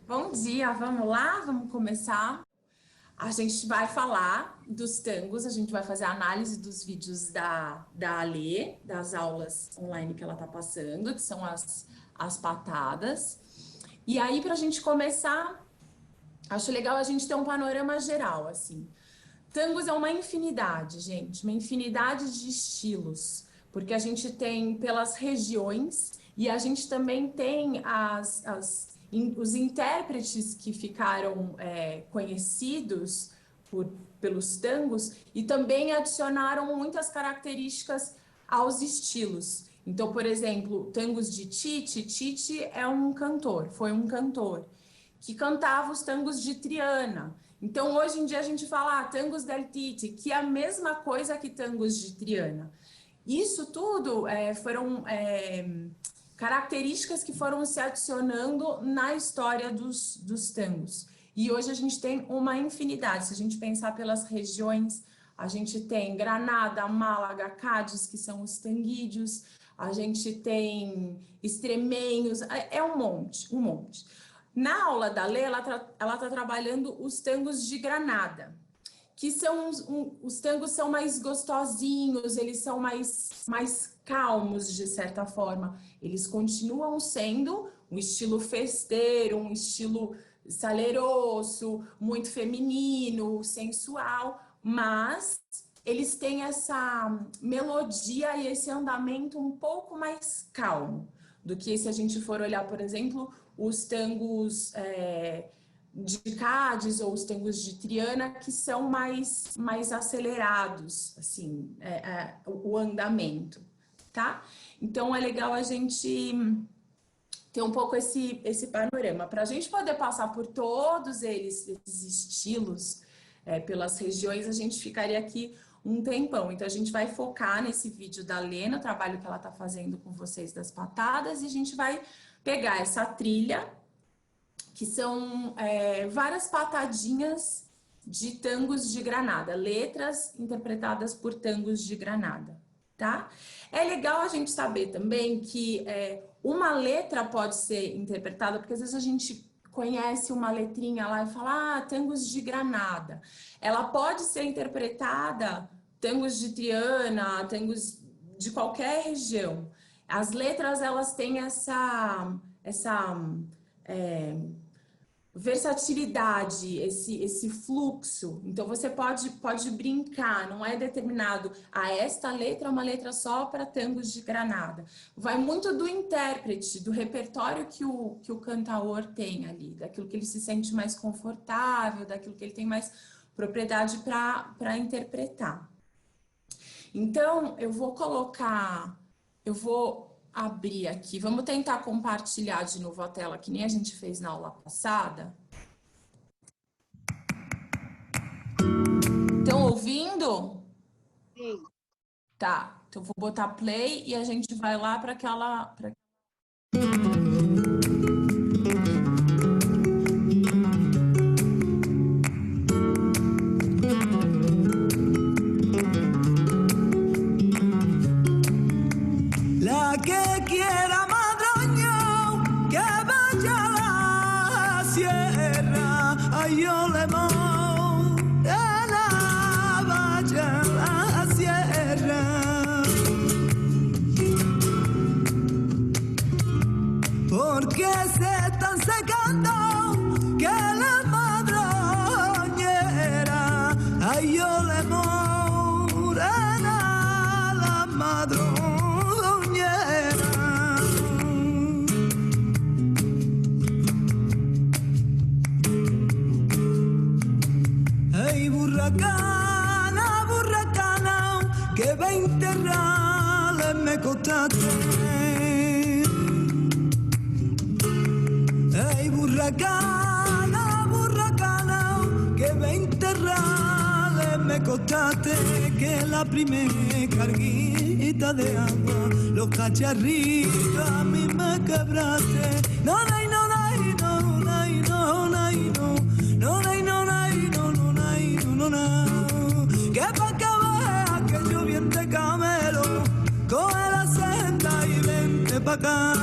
Bom dia, vamos lá? Vamos começar. A gente vai falar dos tangos, a gente vai fazer a análise dos vídeos da Alê, das aulas online que ela tá passando, que são as patadas. E aí, para a gente começar, acho legal a gente ter um panorama geral, assim. Tangos é uma infinidade, gente, uma infinidade de estilos, porque a gente tem pelas regiões e a gente também tem os intérpretes que ficaram conhecidos pelos tangos e também adicionaram muitas características aos estilos. Então, por exemplo, tangos de Tite. Tite é um cantor, foi um cantor que cantava os tangos de Triana. Então, hoje em dia a gente fala tangos del Tite, que é a mesma coisa que tangos de Triana. Isso tudo foram características que foram se adicionando na história dos tangos. E hoje a gente tem uma infinidade. Se a gente pensar pelas regiões, a gente tem Granada, Málaga, Cádiz, que são os tanguídeos. A gente tem extremenhos, é um monte, um monte. Na aula da Lê, ela tá trabalhando os tangos de Granada, que são os tangos são mais gostosinhos, eles são mais calmos, de certa forma. Eles continuam sendo um estilo festeiro, um estilo saleroso, muito feminino, sensual, mas eles têm essa melodia e esse andamento um pouco mais calmo do que se a gente for olhar, por exemplo, os tangos de Cádiz ou os tangos de Triana, que são mais acelerados, assim, o andamento, tá? Então, é legal a gente ter um pouco esse panorama. Para a gente poder passar por todos esses estilos, pelas regiões, a gente ficaria aqui um tempão. Então, a gente vai focar nesse vídeo da Lê, no trabalho que ela está fazendo com vocês das patadas, e a gente vai pegar essa trilha, que são várias patadinhas de tangos de Granada, letras interpretadas por tangos de Granada, tá? É legal a gente saber também que uma letra pode ser interpretada, porque às vezes a gente conhece uma letrinha lá e fala, tangos de Granada. Ela pode ser interpretada, tangos de Triana, tangos de qualquer região. As letras, elas têm essa versatilidade, esse fluxo. Então, você pode brincar, não é determinado. Esta letra é uma letra só para tangos de Granada. Vai muito do intérprete, do repertório que o cantaor tem ali, daquilo que ele se sente mais confortável, daquilo que ele tem mais propriedade para interpretar. Então, eu vou abrir aqui, vamos tentar compartilhar de novo a tela, que nem a gente fez na aula passada. Estão ouvindo? Sim. Tá, então vou botar play e a gente vai lá para aquela... La que quiera madroño, que vaya a la sierra, ay yo le vaya a la sierra. Porque se están secando que la madroñera, ay yo le morena la madroñera. Burracana, burracana, que 20 reales me costaste. Ey, burracana, burracana, que 20 reales me costaste. Que la primera carguita de agua, los cacharritos a mí me quebraste. No, no, no, no, no, no, no, no, no, no, que pa' que veas que yo bien te camelo, coge la senda y vente pa' acá.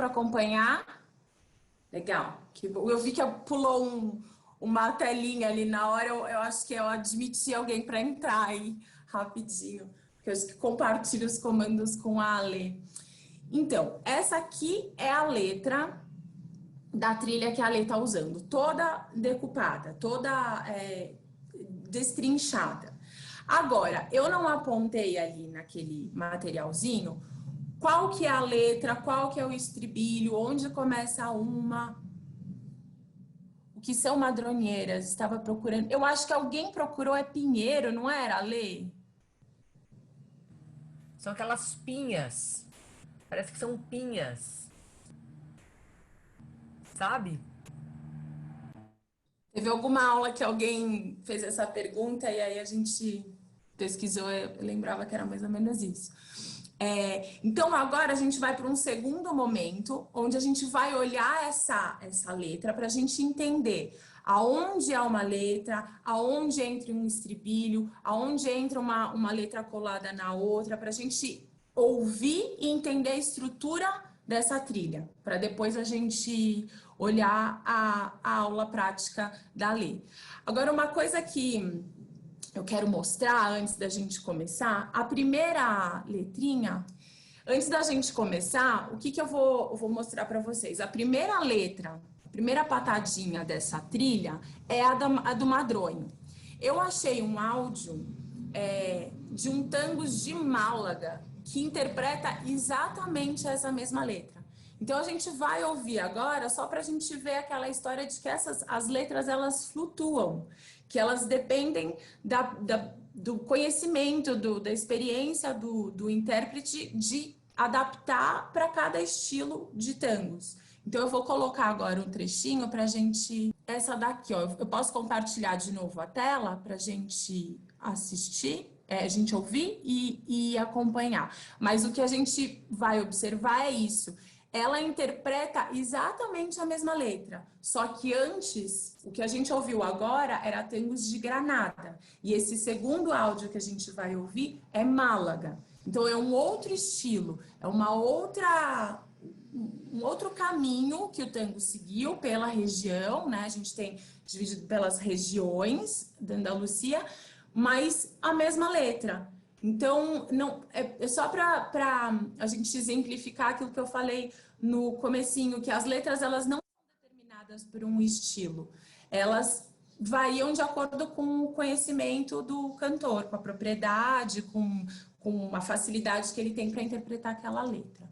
para acompanhar? Legal. Eu vi que pulou uma telinha ali na hora, eu acho que eu admiti alguém para entrar aí rapidinho, porque eu acho que compartilho os comandos com a Ale. Então, essa aqui é a letra da trilha que a Ale está usando, toda decupada, toda destrinchada. Agora, eu não apontei ali naquele materialzinho qual que é a letra, qual que é o estribilho, onde começa uma, o que são madronheiras, estava procurando. Eu acho que alguém procurou, é pinheiro, não era, Ale? São aquelas pinhas. Parece que são pinhas. Sabe? Teve alguma aula que alguém fez essa pergunta e aí a gente pesquisou, eu lembrava que era mais ou menos isso. Então agora a gente vai para um segundo momento, onde a gente vai olhar essa letra para a gente entender aonde há uma letra, aonde entra um estribilho, aonde entra uma letra colada na outra, para a gente ouvir e entender a estrutura dessa trilha, para depois a gente olhar a aula prática da lei. Agora, uma coisa que eu quero mostrar antes da gente começar, a primeira letrinha, antes da gente começar, o que eu vou mostrar para vocês? A primeira letra, a primeira patadinha dessa trilha é a do madronho. Eu achei um áudio de um tangos de Málaga, que interpreta exatamente essa mesma letra. Então a gente vai ouvir agora só para a gente ver aquela história de que as letras elas flutuam, que elas dependem do conhecimento, da experiência do intérprete de adaptar para cada estilo de tangos. Então eu vou colocar agora um trechinho para a gente... Essa daqui, ó, eu posso compartilhar de novo a tela para a gente assistir? A gente ouvir e acompanhar. Mas o que a gente vai observar é isso. Ela interpreta exatamente a mesma letra. Só que antes, o que a gente ouviu agora era Tangos de Granada. E esse segundo áudio que a gente vai ouvir é Málaga. Então é um outro estilo, é um outro caminho que o tango seguiu pela região, né? A gente tem dividido pelas regiões da Andalucia, mas a mesma letra. Então, não, é só para a gente exemplificar aquilo que eu falei no comecinho, que as letras elas não são determinadas por um estilo. Elas variam de acordo com o conhecimento do cantor, com a propriedade, com a facilidade que ele tem para interpretar aquela letra.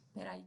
Espera aí.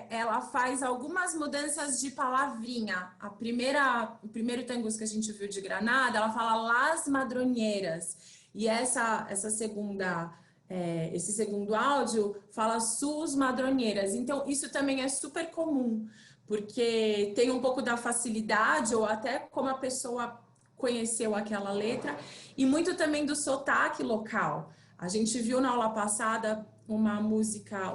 Ela faz algumas mudanças de palavrinha. O primeiro tangos que a gente viu de Granada, ela fala Las Madronheiras. E esse segundo áudio fala Sus Madronheiras. Então, isso também é super comum, porque tem um pouco da facilidade, ou até como a pessoa conheceu aquela letra, e muito também do sotaque local. A gente viu na aula passada uma música,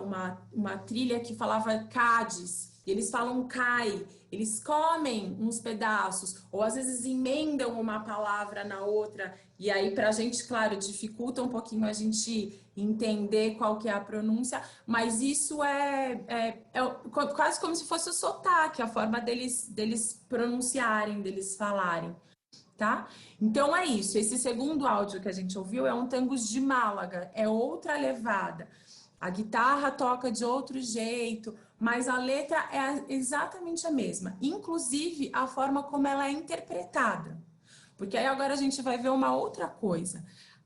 uma trilha que falava Cádiz, e eles falam cai, eles comem uns pedaços, ou às vezes emendam uma palavra na outra, e aí pra gente, claro, dificulta um pouquinho a gente entender qual que é a pronúncia, mas isso é quase como se fosse o sotaque, a forma deles pronunciarem, deles falarem. Tá? Então é isso, esse segundo áudio que a gente ouviu é um tangos de Málaga, é outra levada. A guitarra toca de outro jeito, mas a letra é exatamente a mesma, inclusive a forma como ela é interpretada. Porque aí agora a gente vai ver uma outra coisa.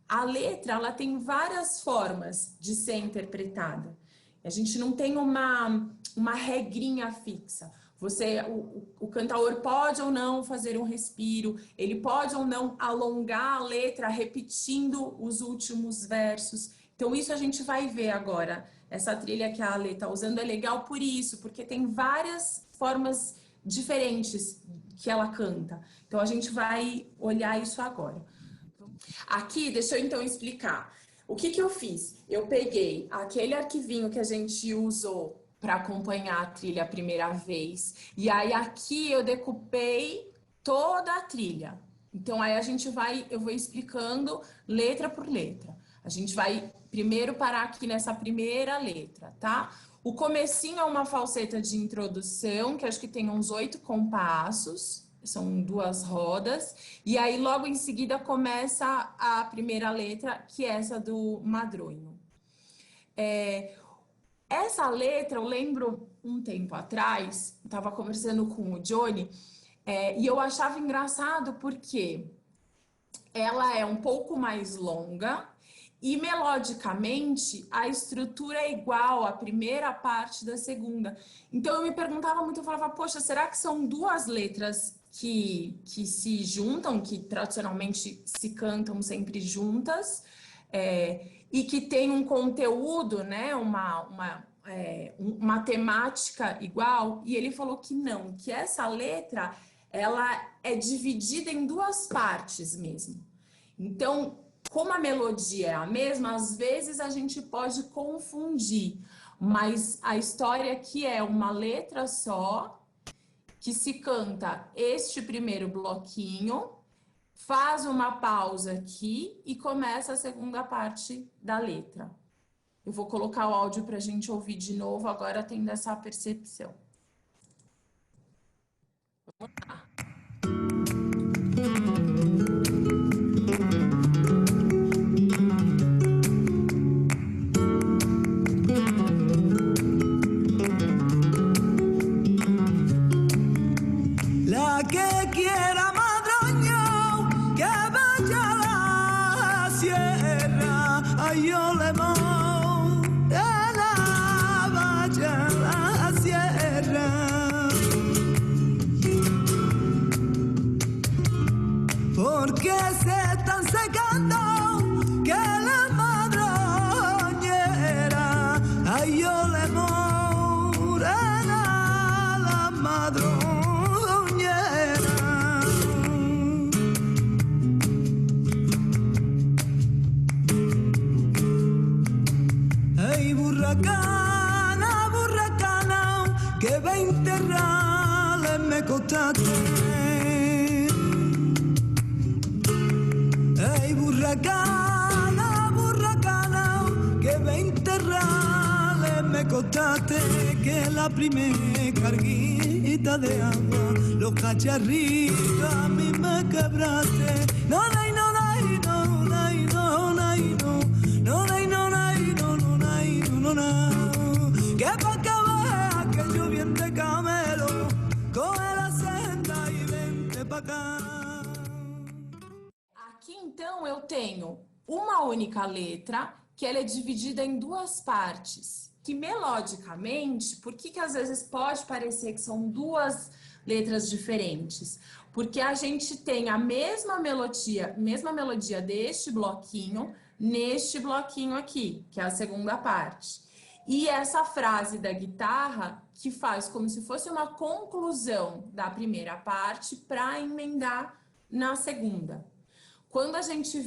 A letra, ela tem várias formas de ser interpretada. A gente não tem uma regrinha fixa. O cantaor pode ou não fazer um respiro, ele pode ou não alongar a letra repetindo os últimos versos. Então isso a gente vai ver agora. Essa trilha que a Ale está usando é legal por isso, porque tem várias formas diferentes que ela canta. Então a gente vai olhar isso agora. Aqui, deixa eu então explicar. O que eu fiz? Eu peguei aquele arquivinho que a gente usou para acompanhar a trilha a primeira vez. E aí aqui eu decupei toda a trilha. Então aí eu vou explicando letra por letra. A gente vai primeiro parar aqui nessa primeira letra, tá? O comecinho é uma falseta de introdução, que acho que tem uns 8 compassos. São 2 rodas, e aí logo em seguida começa a primeira letra, que é essa do madronho. Essa letra, eu lembro um tempo atrás, estava conversando com o Johnny, e eu achava engraçado porque ela é um pouco mais longa, e melodicamente a estrutura é igual à primeira parte da segunda. Então eu me perguntava muito, eu falava, poxa, será que são 2 letras que se juntam, que tradicionalmente se cantam sempre juntas, e que tem um conteúdo, né, uma temática igual? E ele falou que não, que essa letra ela é dividida em 2 partes mesmo. Então, como a melodia é a mesma, às vezes a gente pode confundir, mas a história aqui é uma letra só, que se canta este primeiro bloquinho, faz uma pausa aqui e começa a segunda parte da letra. Eu vou colocar o áudio para a gente ouvir de novo, agora tendo essa percepção. Vamos lá. La que quiera madroño, que vaya a la sierra, ay yo le monte la vaya a la sierra. Porque se están secando que la madroñera, ay yo le morena la madroñera. Burracana, burracana, que 20 reales me costaste. Ey, burracana, burracana, que 20 reales me costaste. Que la primera carguita de agua, los cacharritos a mí me quebraste. No, no, no, no, no, no, no, no, no, no, no. Que pa' que veas que yo bien de camelo, coge la senda y vente pa' cá. Aqui então eu tenho uma única letra que ela é dividida em 2 partes. Que melodicamente, por que às vezes pode parecer que são 2 letras diferentes? Porque a gente tem a mesma melodia deste bloquinho neste bloquinho aqui, que é a segunda parte. E essa frase da guitarra que faz como se fosse uma conclusão da primeira parte para emendar na segunda. Quando a gente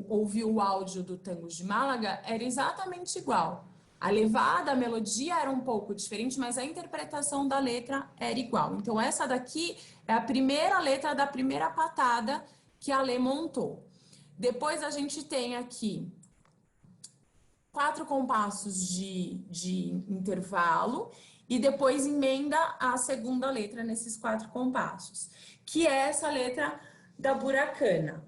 ouviu o áudio do Tango de Málaga, era exatamente igual. A levada, a melodia era um pouco diferente, mas a interpretação da letra era igual. Então essa daqui é a primeira letra da primeira patada que a Lê montou. Depois a gente tem aqui 4 compassos de intervalo e depois emenda a segunda letra nesses 4 compassos, que é essa letra da buracana.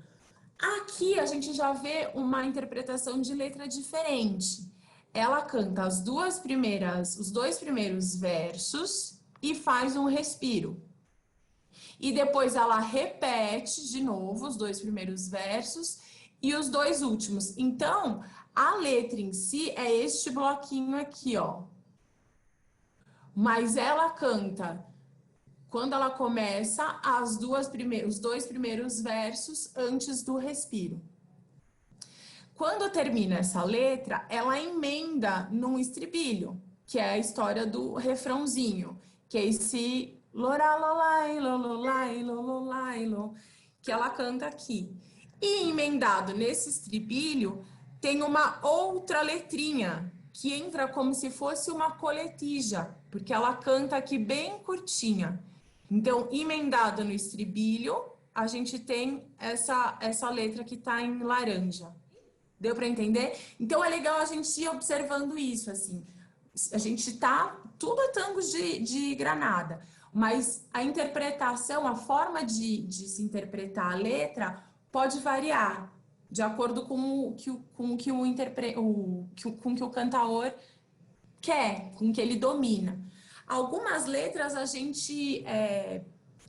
Aqui a gente já vê uma interpretação de letra diferente. ela canta os dois primeiros versos e faz um respiro. E depois ela repete de novo os dois primeiros versos e os dois últimos. Então, a letra em si é este bloquinho aqui, ó. Mas ela canta, quando ela começa, os dois primeiros versos antes do respiro. Quando termina essa letra, ela emenda num estribilho, que é a história do refrãozinho, que é esse lorá, lolai, lololai, lololai, lo, que ela canta aqui. E emendado nesse estribilho, tem uma outra letrinha, que entra como se fosse uma coletija, porque ela canta aqui bem curtinha. Então, emendado no estribilho, a gente tem essa letra que tá em laranja. Deu para entender? Então, é legal a gente ir observando isso, assim. A gente tá... Tudo é tangos de Granada, mas a interpretação, a forma de se interpretar a letra pode variar, de acordo com o que o cantaor quer, com o que ele domina. Algumas letras a gente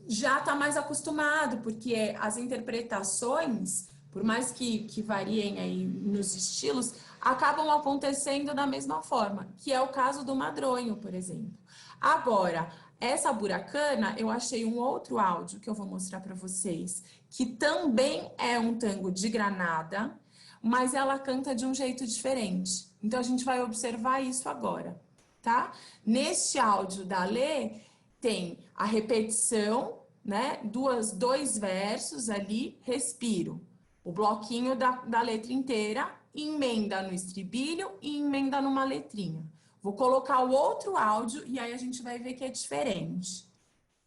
já está mais acostumado, porque as interpretações, por mais que variem aí nos estilos, acabam acontecendo da mesma forma, que é o caso do madronho, por exemplo. Agora, essa buracana, eu achei um outro áudio que eu vou mostrar para vocês, que também é um tango de Granada, mas ela canta de um jeito diferente. Então, a gente vai observar isso agora, tá? Neste áudio da Lê, tem a repetição, né? Dois versos ali, respiro. O bloquinho da letra inteira, emenda no estribilho e emenda numa letrinha. Vou colocar o outro áudio e aí a gente vai ver que é diferente.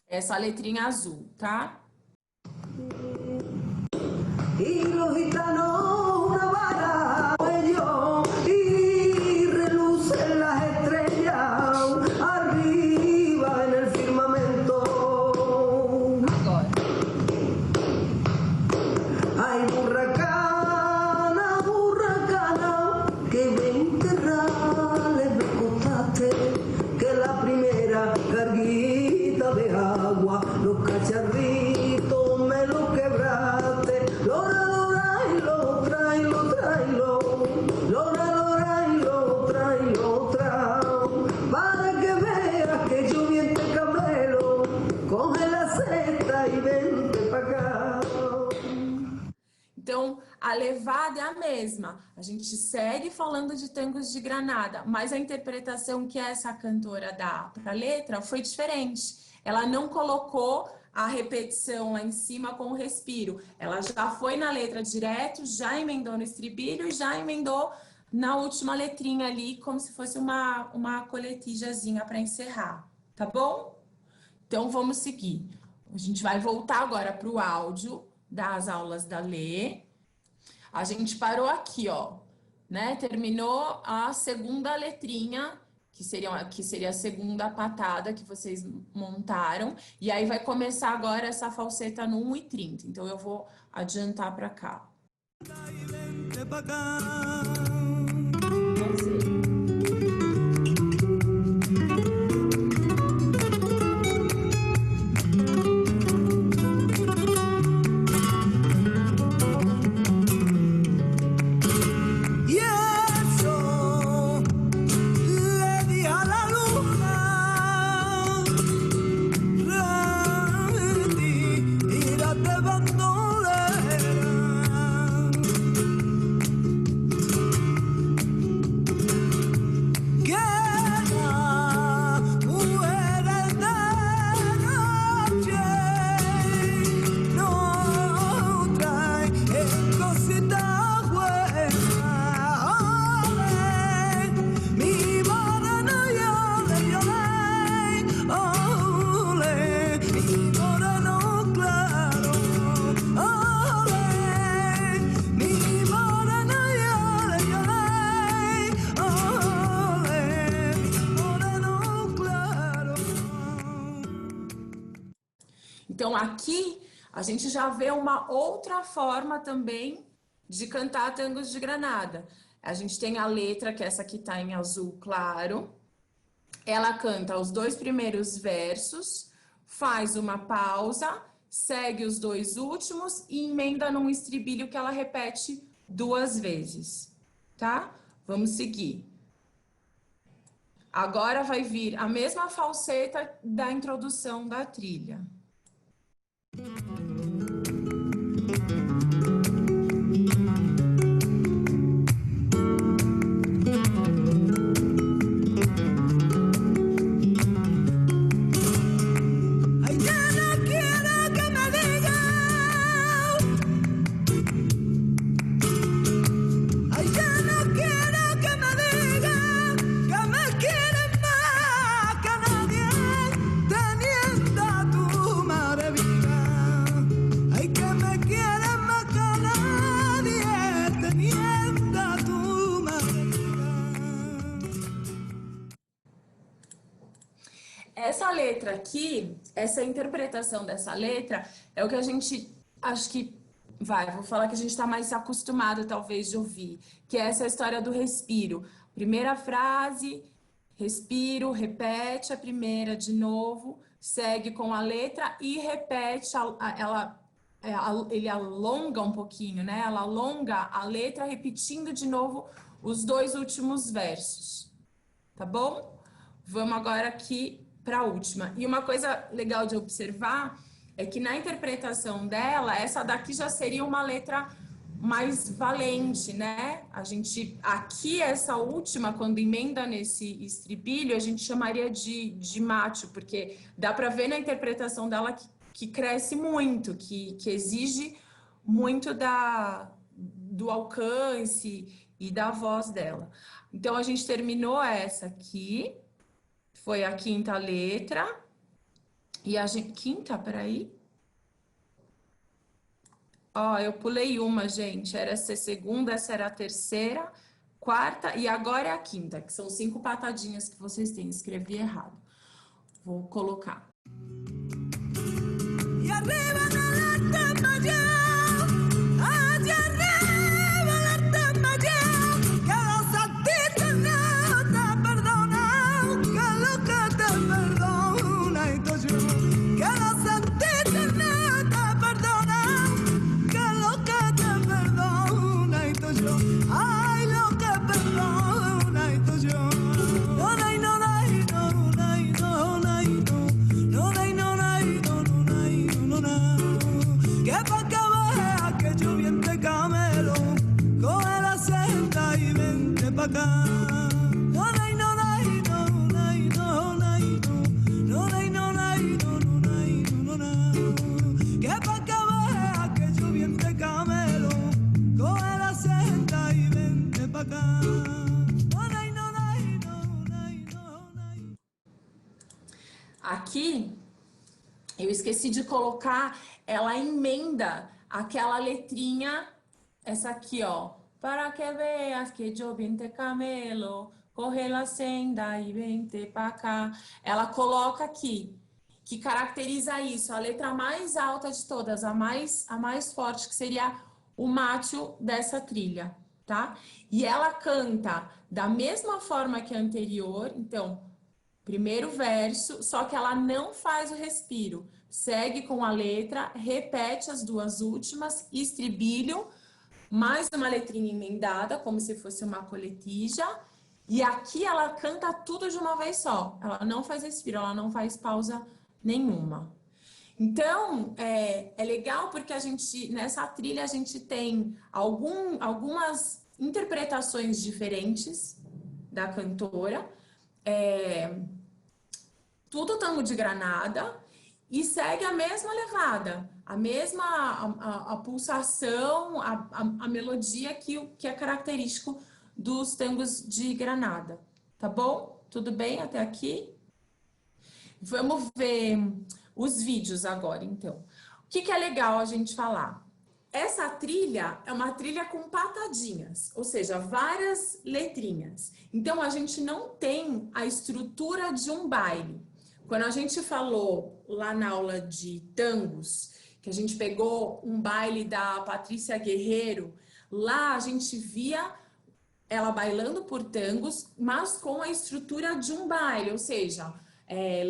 Essa letrinha azul, tá? Y los gitanos una vara cuello y relucen las estrellas arriba en el firmamento. Agora. Ay, burracana, burracana, que me enterrales me costaste, que la primera carguita de agua, los cacharritos me lo quebraste. Lora, lora, y lo trailo, trailo. Lora, lora, y lo trailo, trao. Para que veas que yo bien te camelo, coge la cesta y vente pa' acá. Então, a levada é a mesma. A gente segue falando de tangos de Granada, mas a interpretação que essa cantora dá para a letra foi diferente. Ela não colocou a repetição lá em cima com o respiro. Ela já foi na letra direto, já emendou no estribilho, já emendou na última letrinha ali, como se fosse uma coletijazinha para encerrar, tá bom? Então, vamos seguir. A gente vai voltar agora para o áudio das aulas da Lê. A gente parou aqui, ó, né? Terminou a segunda letrinha, que seria a segunda patada que vocês montaram. E aí vai começar agora essa falseta no 1:30. Então, eu vou adiantar para cá. Vamos ver. Então, aqui, a gente já vê uma outra forma também de cantar tangos de Granada. A gente tem a letra, que é essa aqui tá em azul claro. Ela canta os 2 primeiros versos, faz uma pausa, segue os 2 últimos e emenda num estribilho que ela repete 2 vezes, tá? Vamos seguir. Agora vai vir a mesma falseta da introdução da trilha. Essa letra aqui, essa interpretação dessa letra é o que a gente, acho que, vou falar que a gente está mais acostumado talvez de ouvir, que é essa história do respiro. Primeira frase, respiro, repete a primeira de novo, segue com a letra e repete, ele alonga um pouquinho, né? Ela alonga a letra repetindo de novo os 2 últimos versos, tá bom? Vamos agora aqui para a última. E uma coisa legal de observar é que na interpretação dela, essa daqui já seria uma letra mais valente, né? A gente, aqui essa última, quando emenda nesse estribilho, a gente chamaria de macho, porque dá para ver na interpretação dela que cresce muito, que exige muito do alcance e da voz dela. Então, a gente terminou essa aqui. Foi a 5ª letra. E a gente... Quinta, peraí. Ó, eu pulei uma, gente. Era essa a 2ª, essa era a 3ª, 4ª e agora é a 5ª, que são 5 patadinhas que vocês têm. Escrevi errado. Vou colocar. E arriba na Aqui, eu esqueci de colocar, ela emenda aquela letrinha, essa aqui, ó. Para que veas que eu vim te camelo, corre la senda e vente pra cá. Ela coloca aqui, que caracteriza isso, a letra mais alta de todas, a mais forte, que seria o macho dessa trilha, tá? E ela canta da mesma forma que a anterior, então, primeiro verso, só que ela não faz o respiro. Segue com a letra, repete as 2 últimas, estribilho, mais uma letrinha emendada, como se fosse uma coletija. E aqui ela canta tudo de uma vez só. Ela não faz respiro, ela não faz pausa nenhuma. Então, é legal porque a gente, nessa trilha, a gente tem algumas interpretações diferentes da cantora. Tudo tango de Granada e segue a mesma levada, a mesma a pulsação, a melodia que é característico dos tangos de Granada, tá bom? Tudo bem até aqui? Vamos ver os vídeos agora, então. O que é legal a gente falar? Essa trilha é uma trilha com patadinhas, ou seja, várias letrinhas. Então, a gente não tem a estrutura de um baile. Quando a gente falou lá na aula de tangos, que a gente pegou um baile da Patrícia Guerreiro, lá a gente via ela bailando por tangos, mas com a estrutura de um baile, ou seja,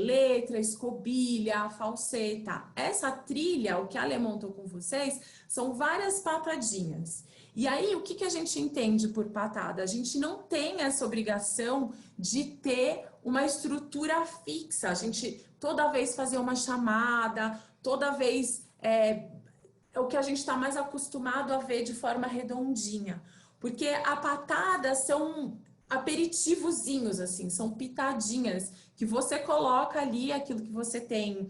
letra, escobilha, falseta. Essa trilha, o que a Ale montou com vocês, são várias patadinhas. E aí, o que a gente entende por patada? A gente não tem essa obrigação de ter uma estrutura fixa. A gente toda vez fazer uma chamada, toda vez é o que a gente está mais acostumado a ver de forma redondinha. Porque a patada são aperitivozinhos, assim, são pitadinhas que você coloca ali aquilo que você tem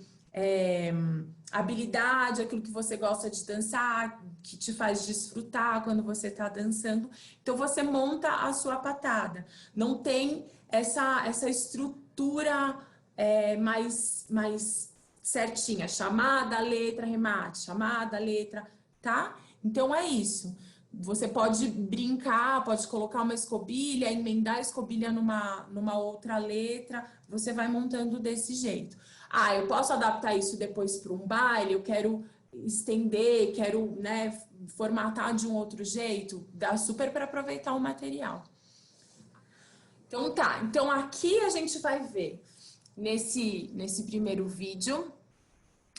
habilidade, aquilo que você gosta de dançar, que te faz desfrutar quando você está dançando. Então, você monta a sua patada. Não tem essa estrutura mais certinha. Chamada, letra, remate. Chamada, letra, tá? Então, é isso. Você pode brincar, pode colocar uma escobilha, emendar a escobilha numa outra letra, você vai montando desse jeito. Ah, eu posso adaptar isso depois para um baile, eu quero estender, quero, né, formatar de um outro jeito, dá super para aproveitar o material. Então tá, então aqui a gente vai ver, nesse primeiro vídeo,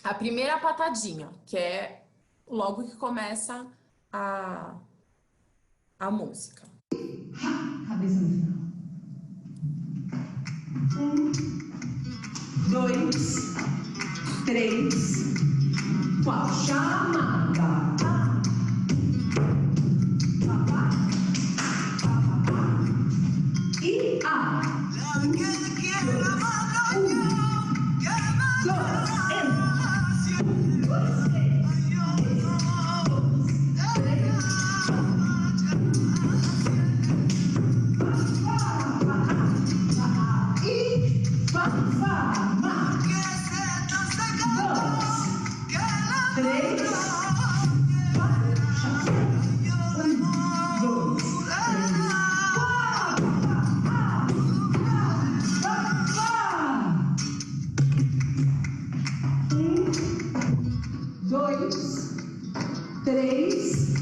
a primeira patadinha, que é logo que começa a música. Cabeça no final. 1, 2, 3, 4. Chamada. E a. 1, 2, 3,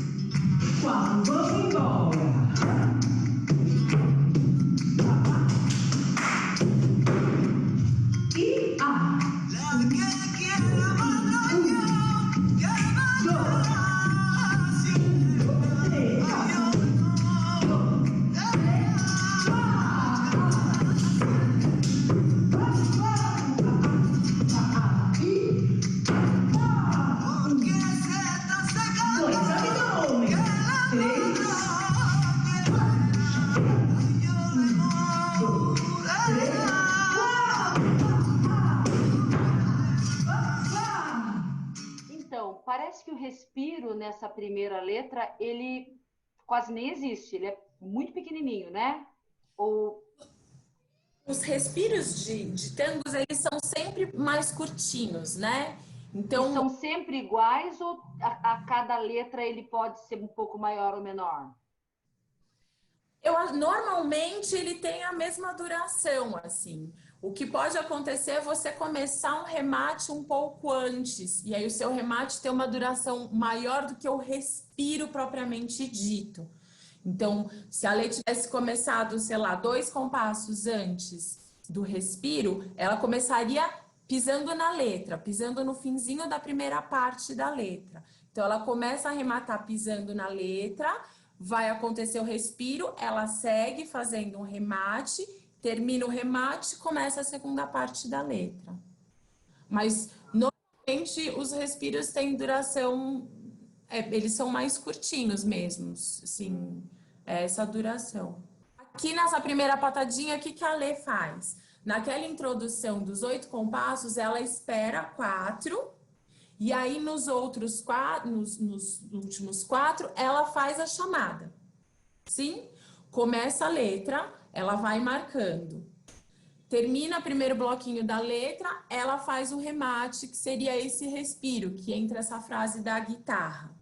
4. Vamos embora. E a. 1, 2, 3, 4. Então, parece que o respiro nessa primeira letra, ele quase nem existe, ele é muito pequenininho, né? Ou... Os respiros de tangos, eles são sempre mais curtinhos, né? Então, são sempre iguais ou a cada letra ele pode ser um pouco maior ou menor? Normalmente ele tem a mesma duração, assim. O que pode acontecer é você começar um remate um pouco antes, e aí o seu remate tem uma duração maior do que o respiro propriamente dito. Então, se a Lê tivesse começado, sei lá, 2 compassos antes do respiro, ela começaria pisando na letra, pisando no finzinho da primeira parte da letra. Então, ela começa a arrematar pisando na letra, vai acontecer o respiro, ela segue fazendo um remate, termina o remate, começa a segunda parte da letra. Mas, normalmente, os respiros têm duração, eles são mais curtinhos mesmo, assim, essa duração. Aqui nessa primeira patadinha, o que a Lê faz? Naquela introdução dos 8 compassos, ela espera 4, e aí nos outros 4, nos últimos 4, ela faz a chamada. Sim? Começa a letra, ela vai marcando. Termina o primeiro bloquinho da letra, ela faz o remate, que seria esse respiro, que entra essa frase da guitarra.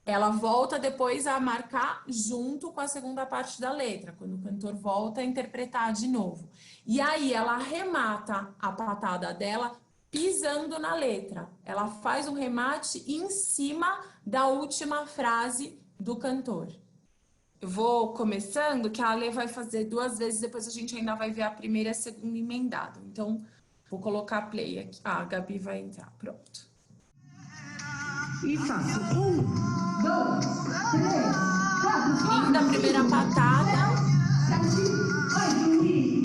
Ela volta depois a marcar junto com a segunda parte da letra, quando o cantor volta a interpretar de novo. E aí ela arremata a patada dela pisando na letra. Ela faz um remate em cima da última frase do cantor. eu vou começando, que a Ale vai fazer 2 vezes, depois a gente ainda vai ver a primeira e a segunda emendado. Então, vou colocar play aqui. Ah, a Gabi vai entrar, pronto. E faço 1, 2, 3, 4, Fim da primeira patada. 7, 8 e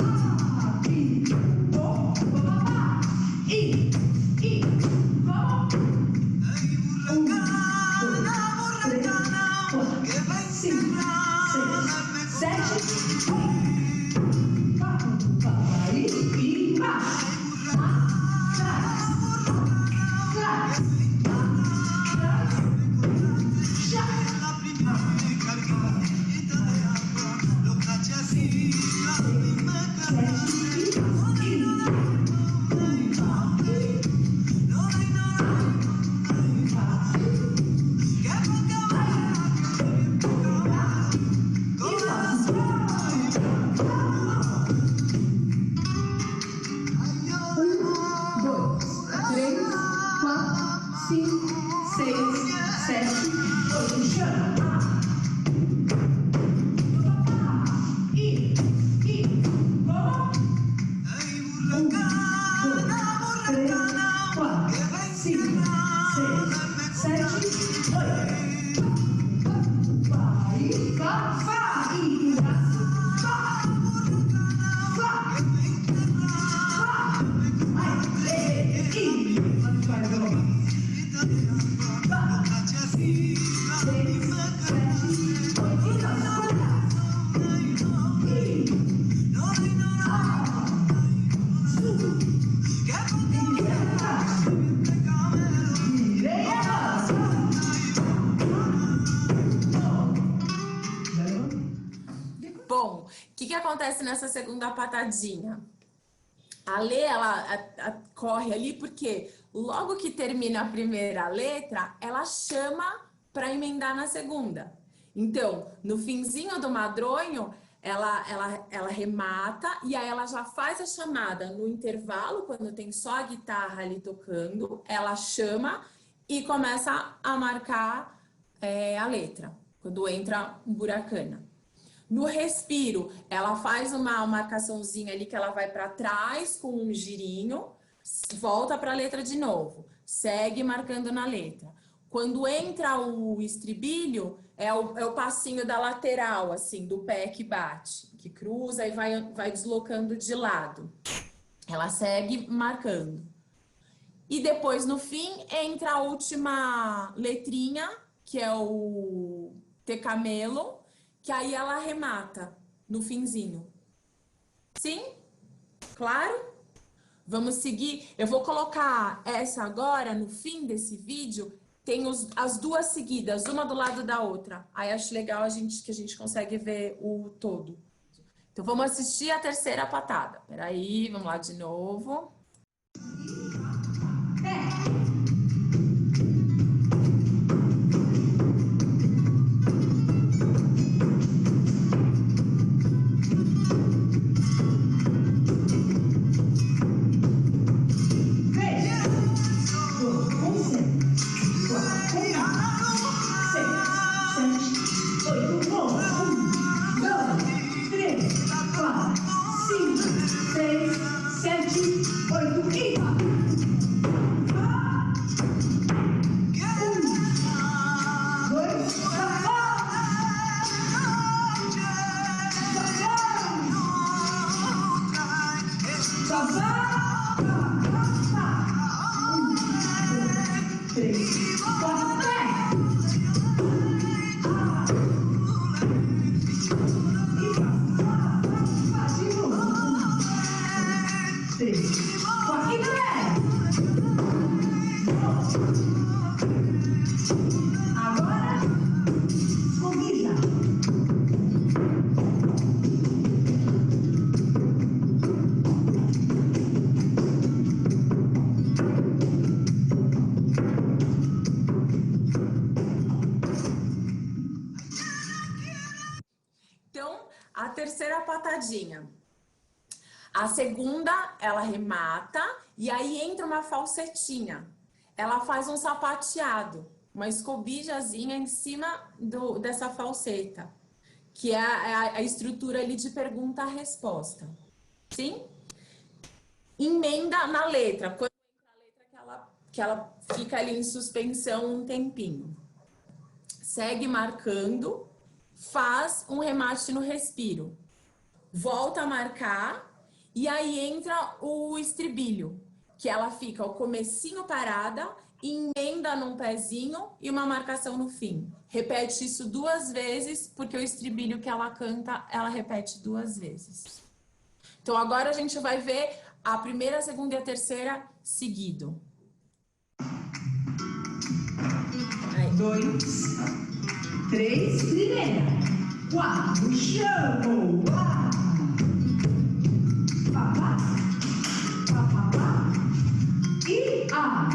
Bom, o que acontece nessa segunda patadinha? A Lê, ela corre ali porque logo que termina a primeira letra, ela chama para emendar na segunda. Então, no finzinho do madronho, ela remata e aí ela já faz a chamada no intervalo, quando tem só a guitarra ali tocando, ela chama e começa a marcar a letra, quando entra um buracana. No respiro, ela faz uma marcaçãozinha ali que ela vai para trás com um girinho, volta para a letra de novo, segue marcando na letra. Quando entra o estribilho, é o passinho da lateral, assim, do pé que bate, que cruza e vai deslocando de lado. Ela segue marcando. E depois, no fim, entra a última letrinha, que é o tecamelo, que aí ela arremata no finzinho. Sim? Claro? Vamos seguir. Eu vou colocar essa agora no fim desse vídeo. Tem as duas seguidas, uma do lado da outra. Aí acho legal que a gente consegue ver o todo. Então vamos assistir a terceira patada. Peraí, vamos lá de novo. A terceira patadinha. A segunda, ela remata e aí entra uma falsetinha. Ela faz um sapateado, uma escobijazinha em cima dessa falseta. que é a estrutura ali de pergunta-resposta. Sim? Emenda na letra. Quando entra a letra que ela fica ali em suspensão um tempinho. Segue marcando, faz um remate no respiro. Volta a marcar e aí entra o estribilho, que ela fica o comecinho parada, emenda num pezinho e uma marcação no fim. Repete isso 2 vezes, porque o estribilho que ela canta, ela repete 2 vezes. Então, agora a gente vai ver a primeira, a segunda e a terceira seguido. 2, 3, primeira. 4, chamo. Papá, papá, e a.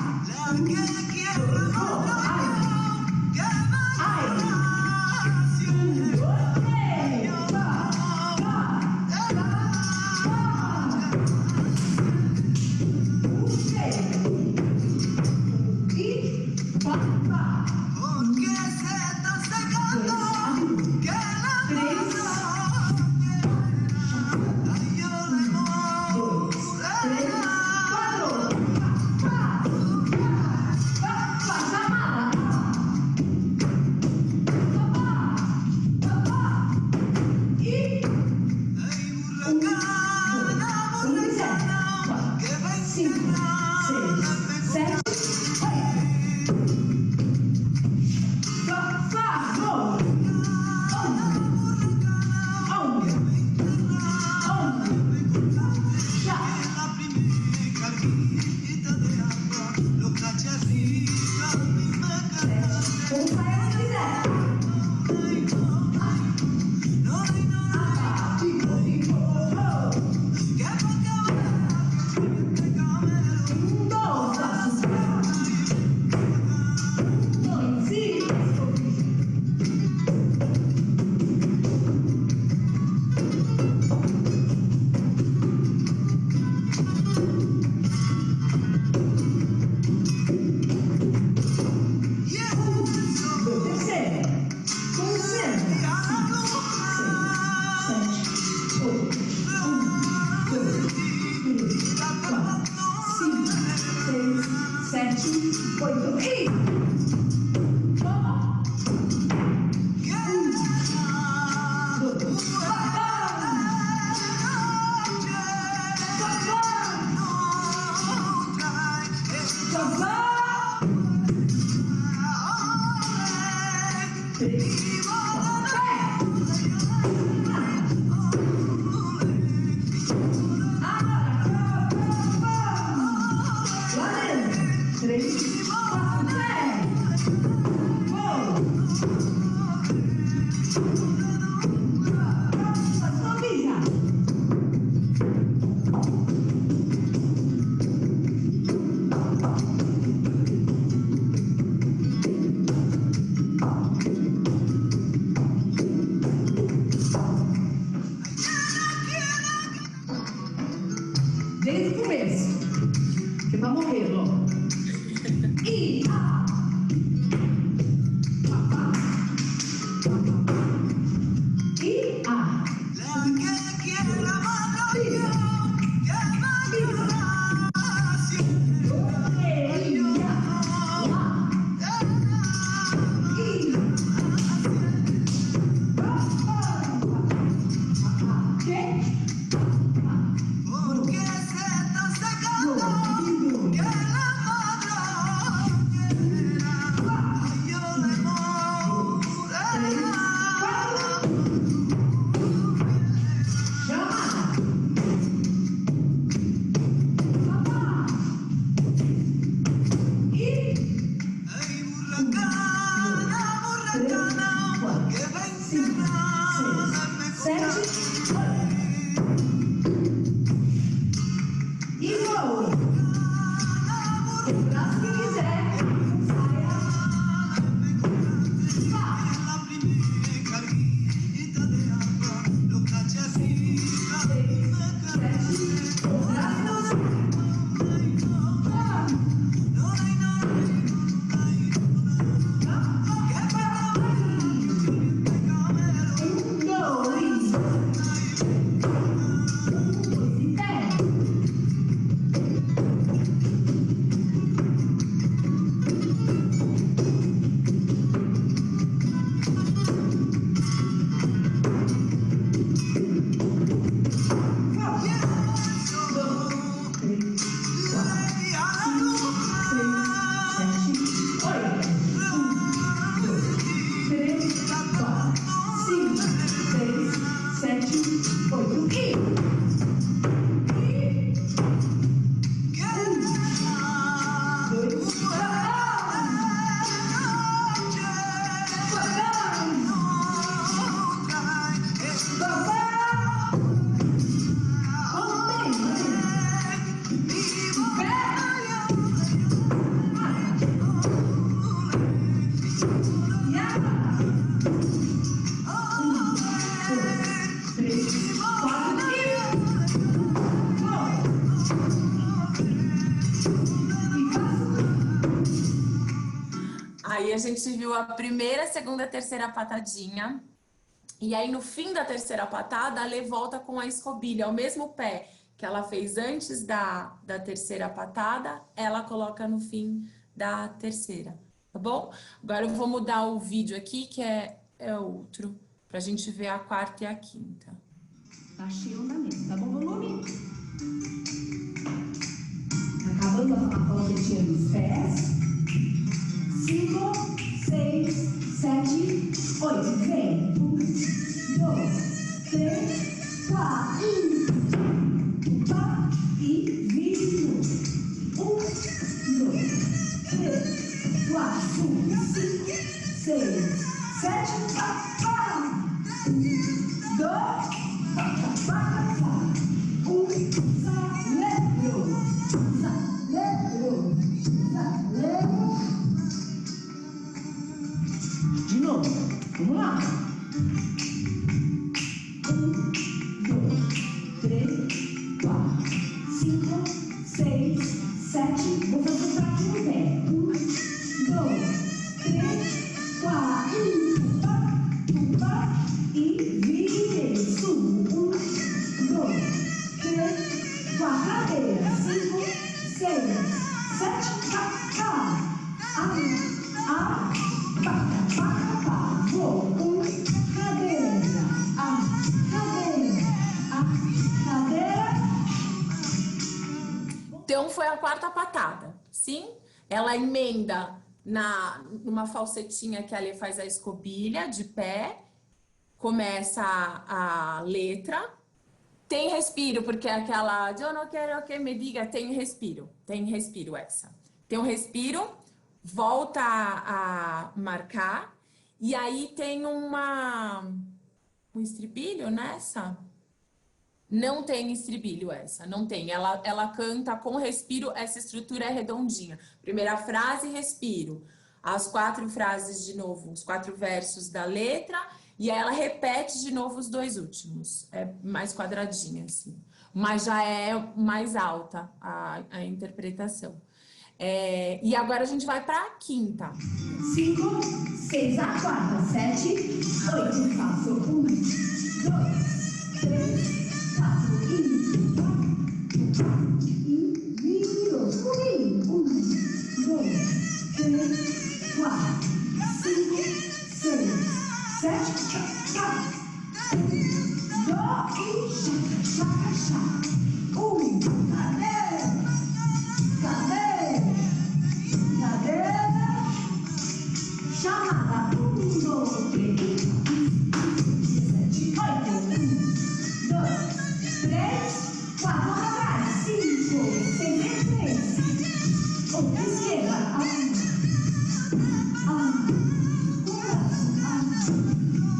Desde o começo, que vai morrer logo. E a. E a. 6, 7, 8 e... Aí a gente viu a primeira, segunda, terceira patadinha. E aí no fim da terceira patada, a Lê volta com a escobilha. O mesmo pé que ela fez antes da terceira patada, ela coloca no fim da terceira, tá bom? Agora eu vou mudar o vídeo aqui, que é outro, pra gente ver a quarta e a quinta. Achei o andamento, tá bom, volume? Acabando a falsetinha dos pés. 5, 6, 7, 8. Vem. 1, 2, 3, 4. E vira. 1, 2, 3, 4, 5, 6, 7. 2. De novo, vamos lá. 1, 2, 3, 4, 5, 6, 7. Vou fazer o pratinho no pé. 1, 2, 3, 4. E vire. Subo. 1, 2, 3, 4. Cadeira. 5, 6, 7. Vou. 1, cadeira. Cadeira. Então foi a quarta patada, sim? Ela emenda numa falsetinha que a Lê faz a escobilha de pé, começa a letra, tem respiro, porque é aquela eu não quero que me diga, tem respiro essa. Tem um respiro, volta a marcar, e aí tem um estribilho nessa? Não tem estribilho essa, não tem. Ela canta com respiro, essa estrutura é redondinha. Primeira frase, respiro. As 4 frases de novo, os 4 versos da letra, e aí ela repete de novo os 2 últimos. É mais quadradinha, assim. Mas já é mais alta a interpretação. E agora a gente vai para a quinta. 5, 6, a quarta, 7, 8. Faço 1, 2, 3. E viro. Subi. 1, 2, 3, 4, 5, 6, 7. 2 e 1. Cadeira. Chamada. 1, 2, 3, 7, 8. 1, 2, 3, 4 atrás. 5, 6, 3. Outra esquerda.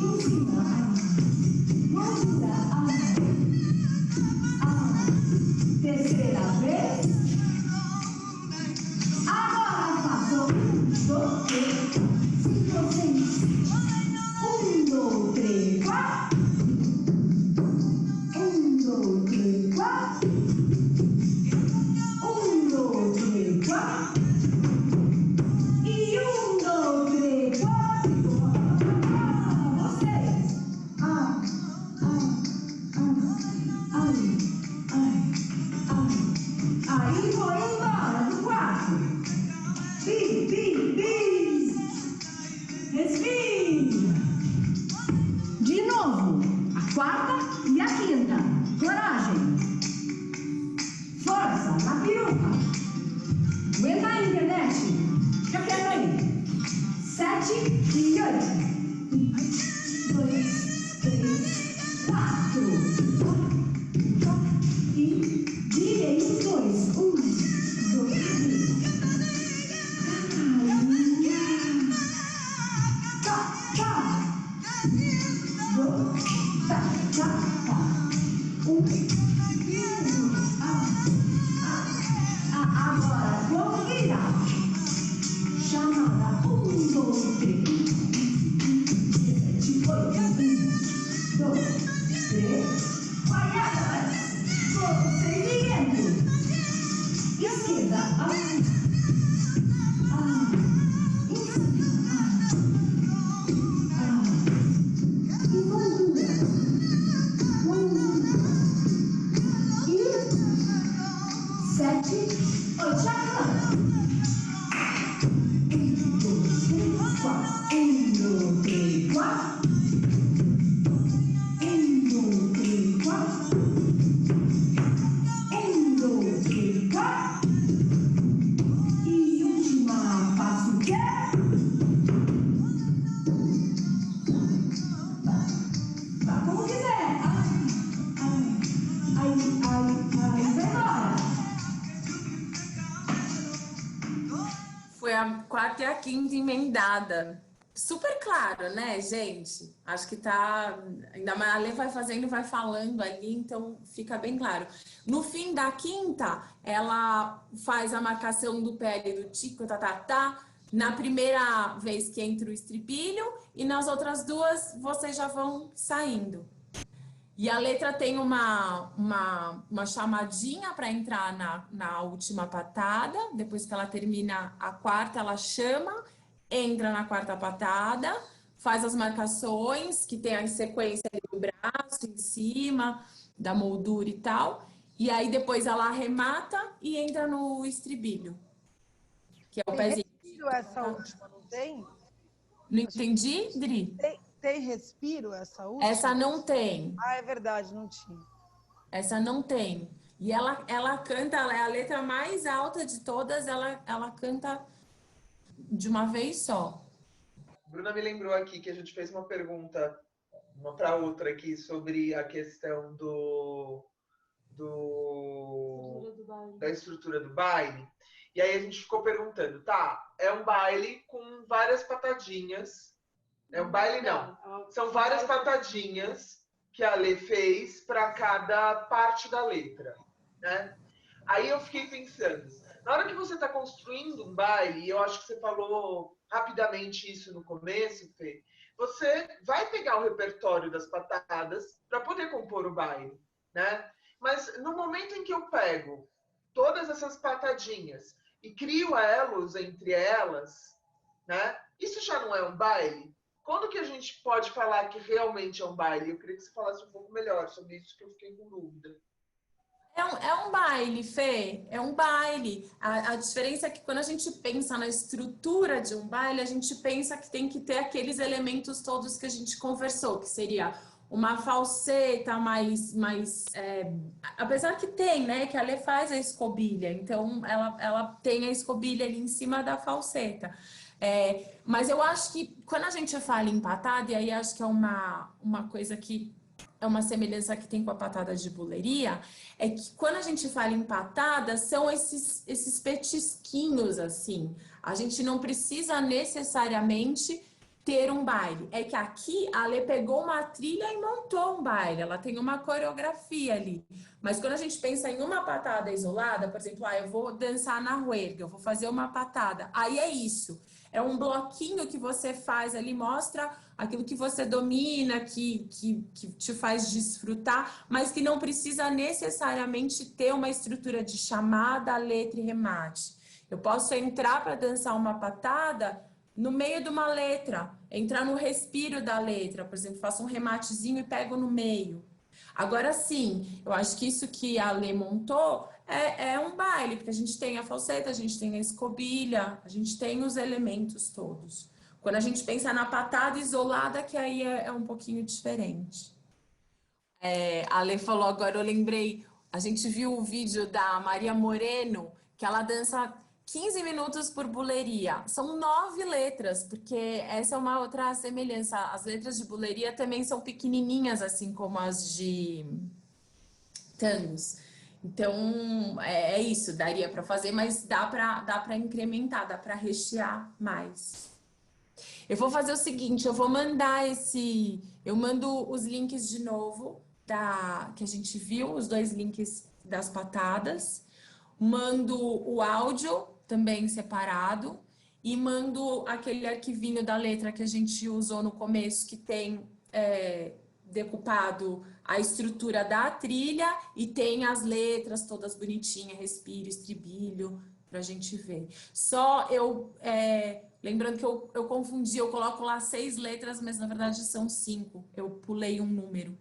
Em cima. Mão terceira vez. Agora faço 1, 2, 3, 5, 6. 1, 2, 3, 4. 1, 2, 3, 4. 1, 2, 3, 4. E 1, 2, 3, 4. Vocês. Aí vou embora do quarto. Bis. Respira. De novo. A quarta e a quinta. Coragem. Força na peruca. Aguenta aí, internet. Fica quieto aí. 7 e 8. 1, 2, 3, E virei os dois. 1, 2, 3. Tá, tá. Tá, tá, tá. 1, agora vou virar. Chamada 1, 2, 3. 7, 8. 1, 2, 3. Guaiada. Procedimento. Esquerda. E moldura. E 7, 8. Já. 1, 2, 3, 4. 1, 2, 3, 4. 1, 2, 3, 4. 1, 2, 3, 4. E última, faço o quê? Vá como quiser. Vai embora. Foi a quarta e a quinta emendada. Super claro, né, gente? Acho que tá... Ainda mais a Lê vai fazendo, vai falando ali, então fica bem claro. No fim da quinta, ela faz a marcação do pé e do tico, tá. Na primeira vez que entra o estribilho e nas outras duas, vocês já vão saindo. E a letra tem uma chamadinha para entrar na última patada. Depois que ela termina a quarta, ela chama, entra na quarta patada, faz as marcações, que tem a sequência do braço em cima, da moldura e tal. E aí depois ela arremata e entra no estribilho, que é o pezinho. Respiro essa última, não tem? Não entendi, Dri? Tem respiro essa última? Essa não tem. Ah, é verdade, não tinha. Essa não tem. E ela canta, ela é a letra mais alta de todas, ela canta de uma vez só. Bruna me lembrou aqui que a gente fez uma pergunta, uma para outra aqui, sobre a questão da estrutura do baile. E aí a gente ficou perguntando, tá, é um baile com várias patadinhas. É um baile não. São várias patadinhas que a Lê fez para cada parte da letra, né? Aí eu fiquei pensando, na hora que você está construindo um baile, e eu acho que você falou rapidamente isso no começo, Fê, você vai pegar o repertório das patadas para poder compor o baile, né? Mas no momento em que eu pego todas essas patadinhas e crio elos entre elas, né? Isso já não é um baile? Quando que a gente pode falar que realmente é um baile? Eu queria que você falasse um pouco melhor sobre isso, que eu fiquei com dúvida. É um baile, Fê, é um baile. A diferença é que quando a gente pensa na estrutura de um baile, a gente pensa que tem que ter aqueles elementos todos que a gente conversou, que seria uma falseta apesar que tem, né, que a Lê faz a escobilha, então ela tem a escobilha ali em cima da falseta. Mas eu acho que quando a gente fala em patada, e aí acho que é uma coisa que é uma semelhança que tem com a patada de buleria, é que quando a gente fala em patada, são esses petisquinhos, assim. A gente não precisa necessariamente ter um baile. É que aqui a Lê pegou uma trilha e montou um baile, ela tem uma coreografia ali. Mas quando a gente pensa em uma patada isolada, por exemplo, eu vou dançar na ruerga, eu vou fazer uma patada, aí é isso. É um bloquinho que você faz ali, mostra aquilo que você domina, que te faz desfrutar, mas que não precisa necessariamente ter uma estrutura de chamada, letra e remate. Eu posso entrar para dançar uma patada no meio de uma letra, entrar no respiro da letra, por exemplo, faço um rematezinho e pego no meio. Agora sim, eu acho que isso que a Lê montou é um baile, porque a gente tem a falseta, a gente tem a escobilha, a gente tem os elementos todos. Quando a gente pensa na patada isolada, que aí é um pouquinho diferente. A Lê falou agora, eu lembrei, a gente viu o vídeo da Maria Moreno, que ela dança 15 minutos por buleria. São 9 letras, porque essa é uma outra semelhança. As letras de buleria também são pequenininhas, assim como as de tangos. Então, é isso, daria para fazer, mas dá para incrementar, dá para rechear mais. Eu vou fazer o seguinte, eu vou mandar eu mando os links de novo que a gente viu, os 2 links das patadas, mando o áudio também separado e mando aquele arquivinho da letra que a gente usou no começo, que tem decupado a estrutura da trilha e tem as letras todas bonitinhas, respiro, estribilho, pra gente ver. Só lembrando que eu confundi, eu coloco lá 6 letras, mas na verdade são 5. Eu pulei um número.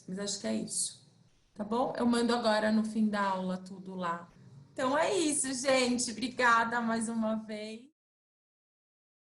Mas acho que é isso. Tá bom? Eu mando agora no fim da aula tudo lá. Então é isso, gente. Obrigada mais uma vez.